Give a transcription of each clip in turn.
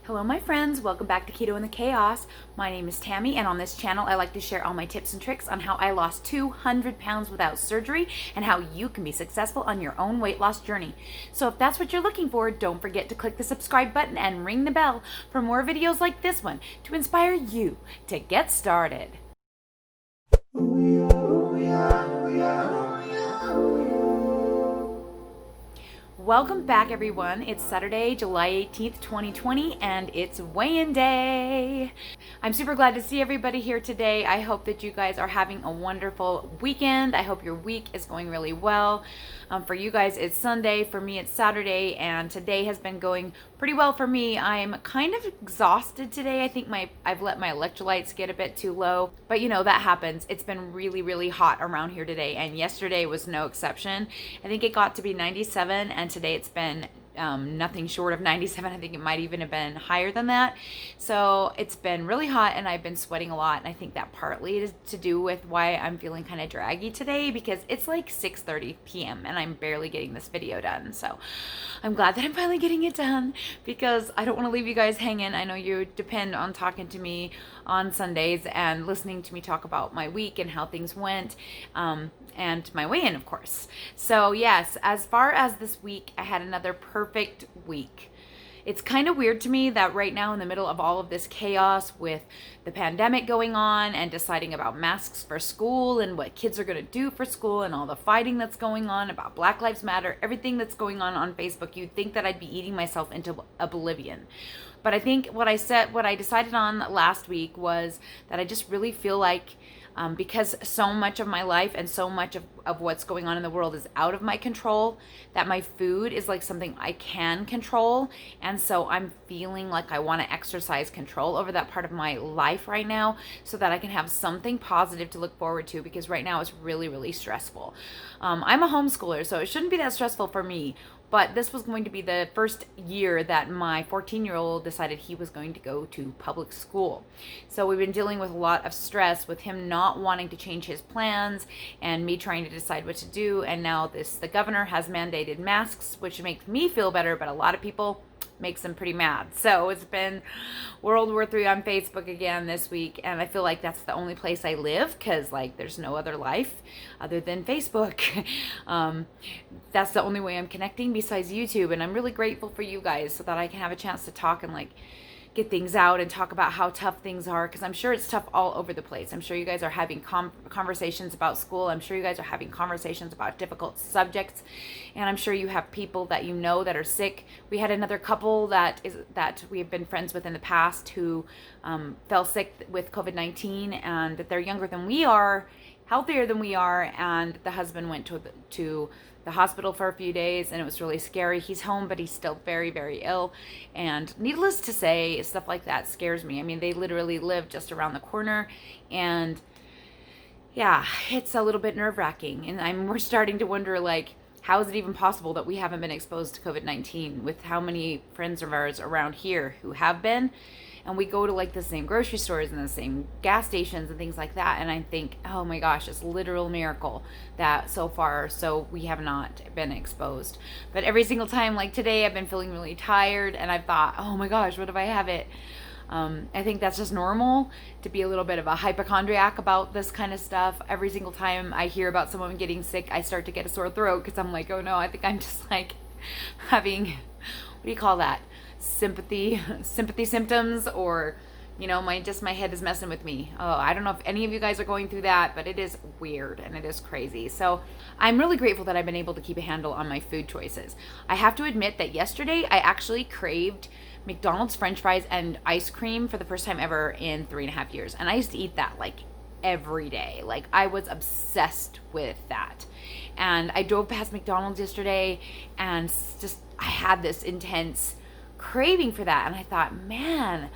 Hello my friends, welcome back to Keto and the Chaos. My name is Tammy, and on this channel I like to share all my tips and tricks on how I lost 200 pounds without surgery and how you can be successful on your own weight loss journey. So if that's what you're looking for, don't forget to click the subscribe button and ring the bell for more videos like this one to inspire you to get started. Welcome back everyone. It's Saturday, July 18th, 2020, and it's weigh-in day. I'm super glad to see everybody here today. I hope that you guys are having a wonderful weekend. I hope your week is going really well. For you guys, it's Sunday. For me, it's Saturday, and today has been going pretty well for me. I'm kind of exhausted today. I think I've let my electrolytes get a bit too low, but you know, that happens. It's been really, really hot around here today, and yesterday was no exception. I think it got to be 97, and today it's been nothing short of 97. I think it might even have been higher than that. So it's been really hot and I've been sweating a lot, and I think that partly is to do with why I'm feeling kind of draggy today, because it's like 6:30 p.m. and I'm barely getting this video done. So I'm glad that I'm finally getting it done, because I don't want to leave you guys hanging. I know you depend on talking to me on Sundays and listening to me talk about my week and how things went, and my weigh-in, of course. So yes, as far as this week, I had another perfect week. It's kind of weird to me that right now, in the middle of all of this chaos with the pandemic going on and deciding about masks for school and what kids are going to do for school and all the fighting that's going on about Black Lives Matter, everything that's going on Facebook, you'd think that I'd be eating myself into oblivion. But I think what I decided on last week was that I just really feel like because so much of my life and so much of what's going on in the world is out of my control, that my food is like something I can control. And so I'm feeling like I want to exercise control over that part of my life right now, so that I can have something positive to look forward to, because right now it's really, really stressful. I'm a homeschooler, so it shouldn't be that stressful for me. But this was going to be the first year that my 14-year-old decided he was going to go to public school. So we've been dealing with a lot of stress with him not wanting to change his plans and me trying to decide what to do. And now the governor has mandated masks, which makes me feel better, but a lot of people makes them pretty mad. So it's been World War III on Facebook again this week, and I feel like that's the only place I live, because like there's no other life other than Facebook. That's the only way I'm connecting besides YouTube, and I'm really grateful for you guys so that I can have a chance to talk and like get things out and talk about how tough things are, because I'm sure it's tough all over the place. I'm sure you guys are having conversations about school. I'm sure you guys are having conversations about difficult subjects, and I'm sure you have people that you know that are sick. We had another couple that we have been friends with in the past who fell sick with COVID-19, and that they're younger than we are, healthier than we are, and the husband went to the hospital for a few days, and it was really scary. He's home, but he's still very, very ill, and needless to say, stuff like that scares me. I mean, they literally live just around the corner, and yeah, it's a little bit nerve-wracking, and we're starting to wonder, like, how is it even possible that we haven't been exposed to COVID-19, with how many friends of ours around here who have been? And we go to like the same grocery stores and the same gas stations and things like that. And I think, oh my gosh, it's a literal miracle that so far, so we have not been exposed. But every single time, like today, I've been feeling really tired, and I've thought, oh my gosh, what if I have it? I think that's just normal to be a little bit of a hypochondriac about this kind of stuff. Every single time I hear about someone getting sick, I start to get a sore throat, because I'm like, oh no, I think I'm just like having, what do you call that? Sympathy symptoms, or you know, my head is messing with me. Oh, I don't know if any of you guys are going through that, but it is weird and it is crazy. So I'm really grateful that I've been able to keep a handle on my food choices. I have to admit that yesterday I actually craved McDonald's French fries and ice cream for the first time ever in 3.5 years, and I used to eat that like every day. Like I was obsessed with that, and I drove past McDonald's yesterday and just I had this intense craving for that, and I thought, man,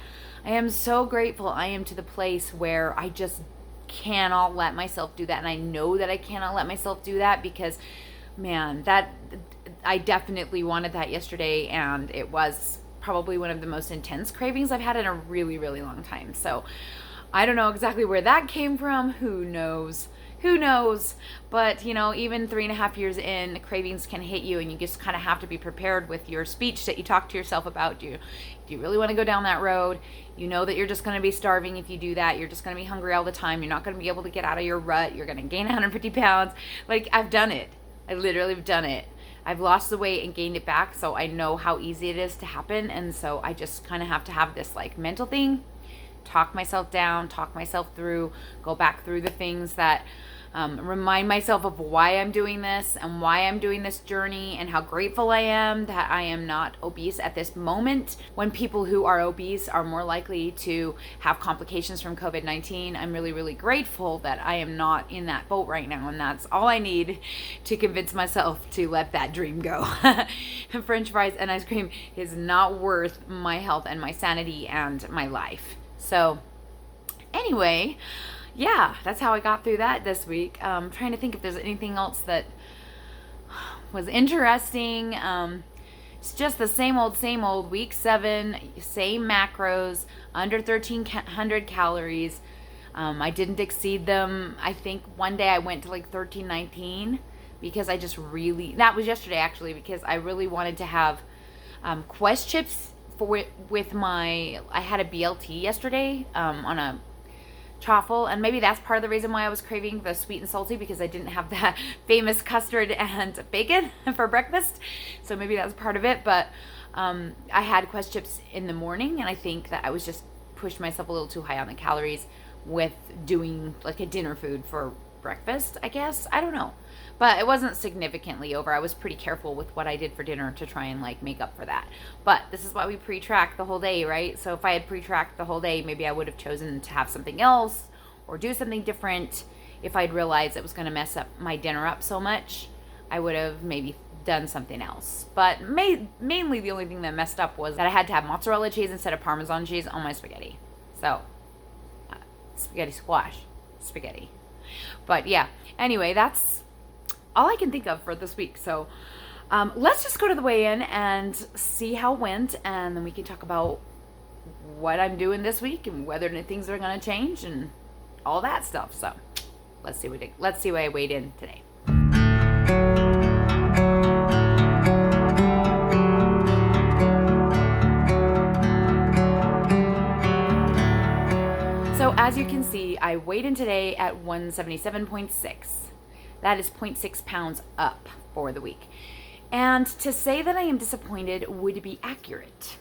I am so grateful I am to the place where I just cannot let myself do that. And I know that I cannot let myself do that, because man, that I definitely wanted that yesterday, and it was probably one of the most intense cravings I've had in a really, really long time. So I don't know exactly where that came from. Who knows? Who knows? But, even 3.5 years in, cravings can hit you, and you just kind of have to be prepared with your speech that you talk to yourself about. Do you really want to go down that road? You know that you're just going to be starving if you do that. You're just going to be hungry all the time. You're not going to be able to get out of your rut. You're going to gain 150 pounds. Like, I've done it. I literally have done it. I've lost the weight and gained it back, so I know how easy it is to happen. And so I just kind of have to have this like mental thing, talk myself down, talk myself through, go back through the things that remind myself of why I'm doing this and why I'm doing this journey, and how grateful I am that I am not obese at this moment, when people who are obese are more likely to have complications from COVID-19. I'm really, really grateful that I am not in that boat right now, and that's all I need to convince myself to let that dream go. French fries and ice cream is not worth my health and my sanity and my life. So anyway, yeah, that's how I got through that this week. Trying to think if there's anything else that was interesting. It's just the same old. Week 7, same macros, under 1,300 calories. I didn't exceed them. I think one day I went to like 1,319 because I just really, that was yesterday actually, because I really wanted to have Quest chips with my, I had a BLT yesterday on a chaffle, and maybe that's part of the reason why I was craving the sweet and salty, because I didn't have that famous custard and bacon for breakfast. So maybe that's part of it. But I had Quest chips in the morning, and I think that I was just pushed myself a little too high on the calories with doing like a dinner food for breakfast, I guess. I don't know. But it wasn't significantly over. I was pretty careful with what I did for dinner to try and like make up for that. But this is why we pre-track the whole day, right? So if I had pre-tracked the whole day, maybe I would have chosen to have something else or do something different. If I'd realized it was going to mess up my dinner up so much, I would have maybe done something else. But mainly the only thing that messed up was that I had to have mozzarella cheese instead of Parmesan cheese on my spaghetti. So spaghetti squash, spaghetti. But yeah, anyway, that's all I can think of for this week. So let's just go to the weigh-in and see how it went, and then we can talk about what I'm doing this week and whether things are going to change and all that stuff. So let's see what I weighed in today. So as you can see, I weighed in today at 177.6. That is 0.6 pounds up for the week. And to say that I am disappointed would be accurate.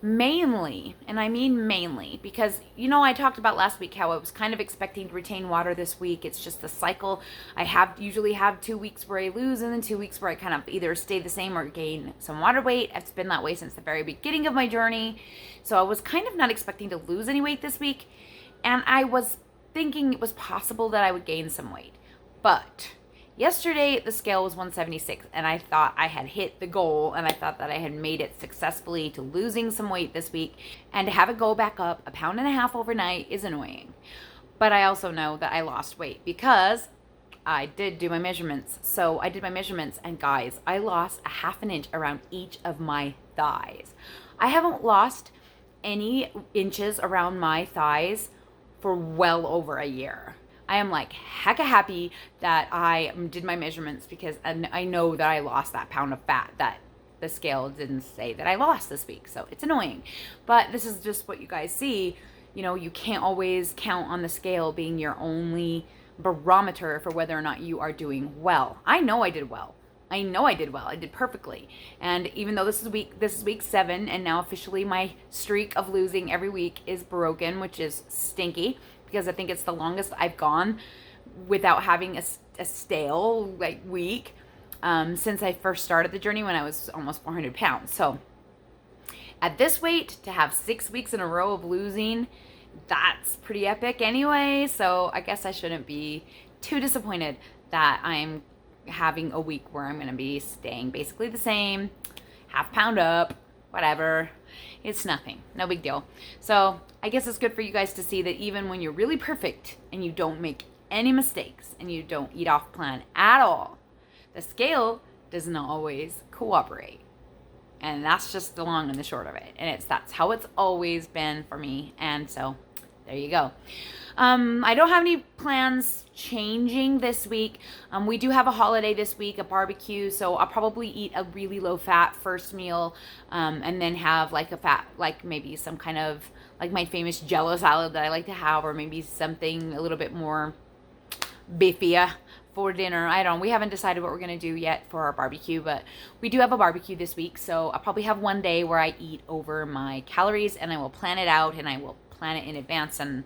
Mainly, and I mean mainly, because, I talked about last week how I was kind of expecting to retain water this week. It's just the cycle. I usually have 2 weeks where I lose, and then 2 weeks where I kind of either stay the same or gain some water weight. It's been that way since the very beginning of my journey. So I was kind of not expecting to lose any weight this week. And I was thinking it was possible that I would gain some weight. But yesterday the scale was 176, and I thought I had hit the goal, and I thought that I had made it successfully to losing some weight this week. And to have it go back up 1.5 pounds overnight is annoying. But I also know that I lost weight because I did do my measurements. So I did my measurements, and guys, I lost 1/2 inch around each of my thighs. I haven't lost any inches around my thighs for well over a year. I am like hecka happy that I did my measurements, because I know that I lost that pound of fat that the scale didn't say that I lost this week. So it's annoying. But this is just what you guys see. You can't always count on the scale being your only barometer for whether or not you are doing well. I know I did well. I did perfectly. And even though this is week 7, and now officially my streak of losing every week is broken, which is stinky, because I think it's the longest I've gone without having a stale week since I first started the journey when I was almost 400 pounds. So at this weight, to have 6 weeks in a row of losing, that's pretty epic anyway. So I guess I shouldn't be too disappointed that I'm having a week where I'm going to be staying basically the same, 1/2 pound up, whatever. It's nothing, no big deal. So I guess it's good for you guys to see that even when you're really perfect and you don't make any mistakes and you don't eat off plan at all, the scale doesn't always cooperate. And that's just the long and the short of it. And that's how it's always been for me. And so there you go. I don't have any plans changing this week. We do have a holiday this week, a barbecue, so I'll probably eat a really low fat first meal, and then have like a fat, like maybe some kind of, like my famous Jello salad that I like to have, or maybe something a little bit more beefier for dinner. I don't know. We haven't decided what we're going to do yet for our barbecue, but we do have a barbecue this week, so I'll probably have one day where I eat over my calories, and I will plan it out, and I will plan it in advance, and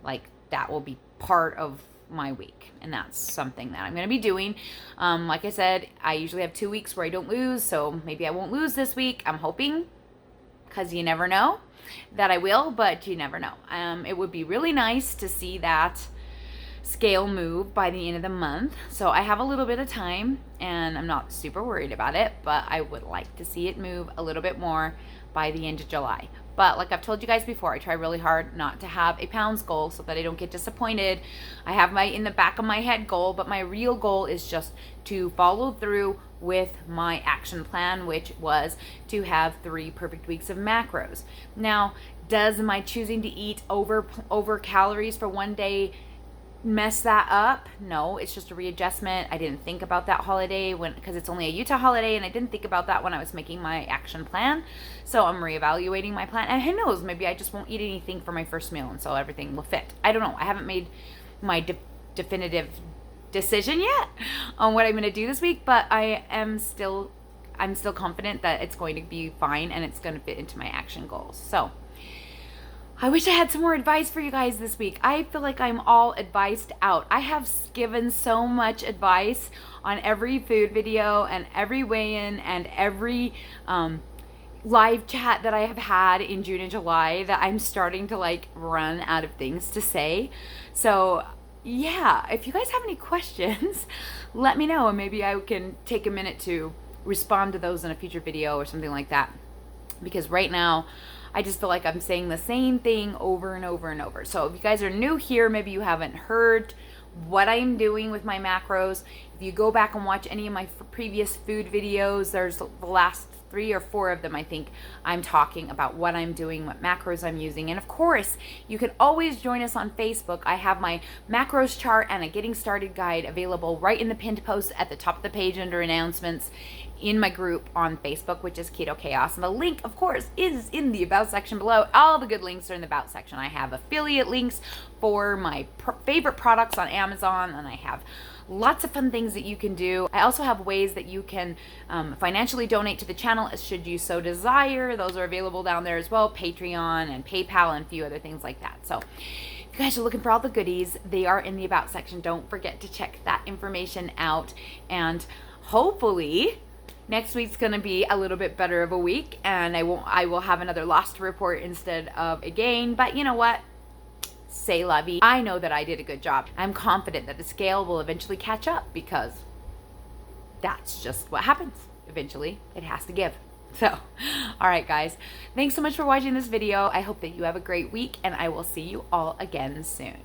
like that will be part of my week, and that's something that I'm going to be doing. Like I said, I usually have 2 weeks where I don't lose, so maybe I won't lose this week. I'm hoping, because you never know that I will, but you never know. It would be really nice to see that scale move by the end of the month, so I have a little bit of time, and I'm not super worried about it, but I would like to see it move a little bit more by the end of July. But like I've told you guys before, I try really hard not to have a pounds goal so that I don't get disappointed. I have my in the back of my head goal, but my real goal is just to follow through with my action plan, which was to have 3 perfect weeks of macros. Now, does my choosing to eat over calories for one day mess that up? No, it's just a readjustment. I didn't think about that holiday because it's only a Utah holiday, and I didn't think about that when I was making my action plan. So I'm reevaluating my plan, and who knows, maybe I just won't eat anything for my first meal, and so everything will fit. I don't know. I haven't made my definitive decision yet on what I'm going to do this week, but I'm still confident that it's going to be fine and it's going to fit into my action goals. So I wish I had some more advice for you guys this week. I feel like I'm all advised out. I have given so much advice on every food video and every weigh-in and every live chat that I have had in June and July that I'm starting to like run out of things to say. So yeah, if you guys have any questions, let me know, and maybe I can take a minute to respond to those in a future video or something like that. Because right now, I just feel like I'm saying the same thing over and over and over. So if you guys are new here, maybe you haven't heard what I'm doing with my macros. If you go back and watch any of my previous food videos, there's the last 3 or 4 of them, I think, I'm talking about what I'm doing, what macros I'm using. And of course, you can always join us on Facebook. I have my macros chart and a getting started guide available right in the pinned post at the top of the page under announcements in my group on Facebook, which is Keto Chaos. And the link, of course, is in the About section below. All the good links are in the About section. I have affiliate links for my favorite products on Amazon, and I have lots of fun things that you can do. I also have ways that you can financially donate to the channel should you so desire. Those are available down there as well, Patreon and PayPal and a few other things like that. So if you guys are looking for all the goodies, they are in the About section. Don't forget to check that information out, and hopefully next week's going to be a little bit better of a week, and I will have another loss to report instead of a gain. But you know what? C'est la vie. I know that I did a good job. I'm confident that the scale will eventually catch up, because that's just what happens. Eventually, it has to give. So, all right, guys. Thanks so much for watching this video. I hope that you have a great week, and I will see you all again soon.